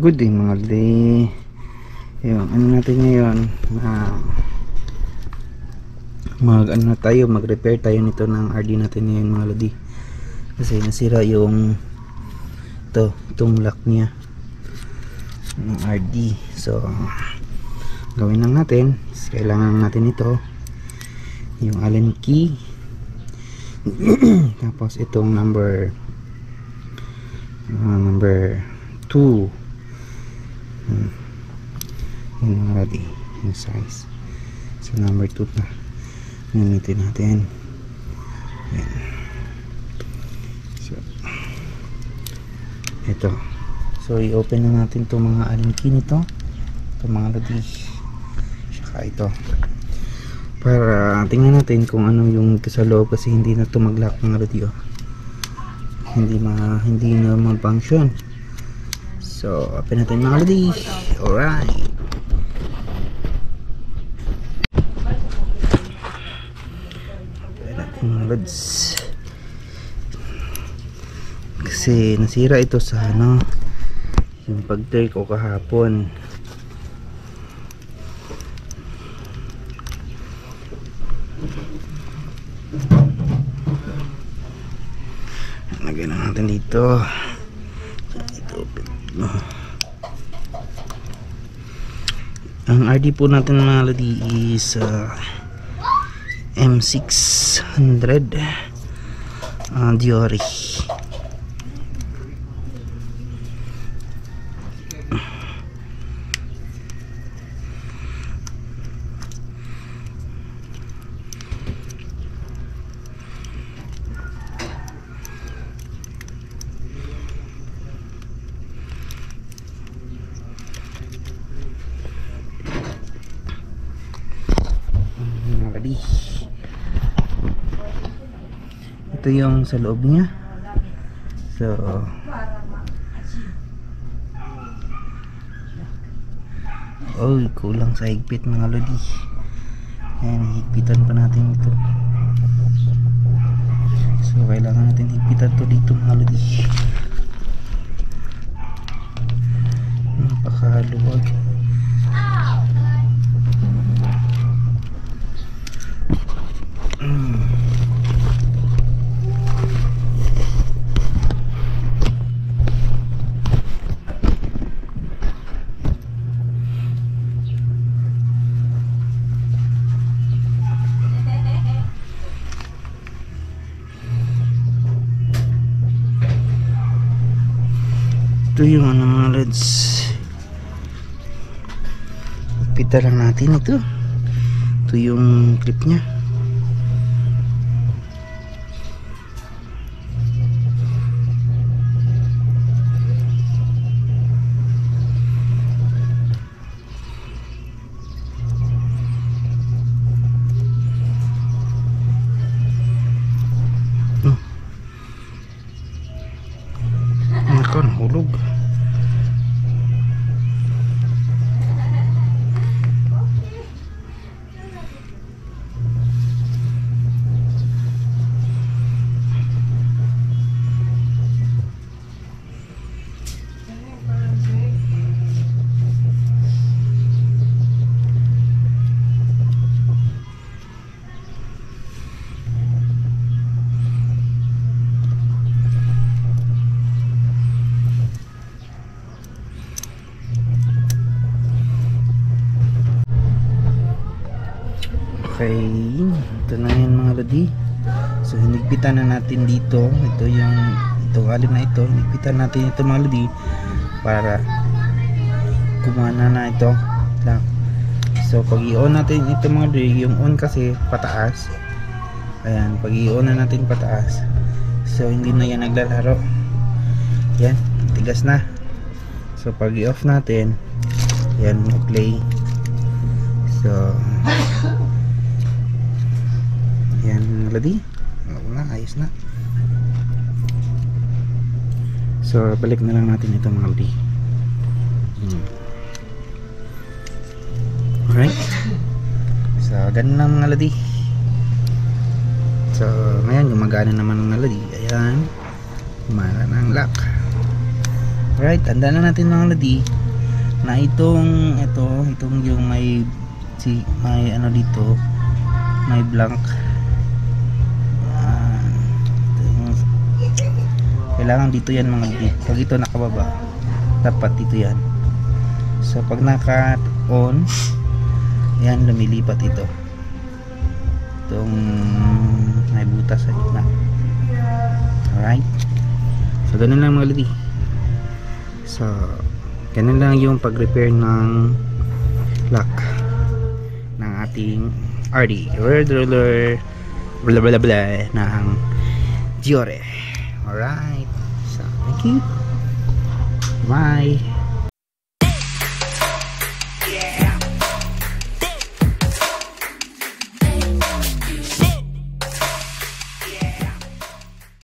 Good day mga lodi. Yung ano natin ngayon na mag-repair tayo nito ng RD natin ngayon mga lodi. Kasi nasira yung itong lock niya ng RD. So gawin lang natin. Kailangan natin ito, yung Allen key. Tapos itong number 2. Yun mga lodi, yung size. So number 2 na gamitin natin. Yan. So ito, so i-open na natin itong mga Allen key nito, itong mga lodi, saka ito, para tingnan natin kung ano yung sa loob, kasi hindi na ito mag-lock mga lodi. Hindi na mag-function. So open natin mga lodi. Alright, open natin mga lods, kasi nasira ito sa yung pag-tear ko kahapon. Lagyan na natin dito. Ito, ang RD po natin mga lodi is M600 Diori. Ito yung sa loob niya. So kulang sa higpit mga lodi. Ayan, higpitan pa natin ito. So kailangan natin higpitan to dito mga lodi. Napakaluwag. Ito yung mga lods, pita lang natin ito. Ito yung clip nya. Nako, nahulog. Okay, ito na yun mga lodi. So hinigpitan na natin dito. Ito yung alin na ito. Hinigpitan natin ito mga lodi para kumana na ito lang. So pag i-on natin ito mga lodi, yung on kasi pataas. Ayan, pag i-on na natin pataas, so hindi na yan naglalaro. Yan, tigas na. So pag i-off natin, yan, play. So yan lodi, ayos na. So balik na lang natin ito mga lodi. Alright, so ganun lang mga lodi. So ngayon gumagana naman ng lodi. Ayan, gumana ng lock. Right, tanda na natin mga lodi na itong yung may ano dito, may blank. Kailangan dito yan mga lodi. Pag ito nakababa, dapat dito yan. So pag naka on, yan, lumilipat ito. Itong may butas sa gitna. Alright, so ganun lang mga lodi. So ganun lang yung pag repair ng lock ng ating RD roller blah blah blah ng Giore. Alright, so thank you, bye.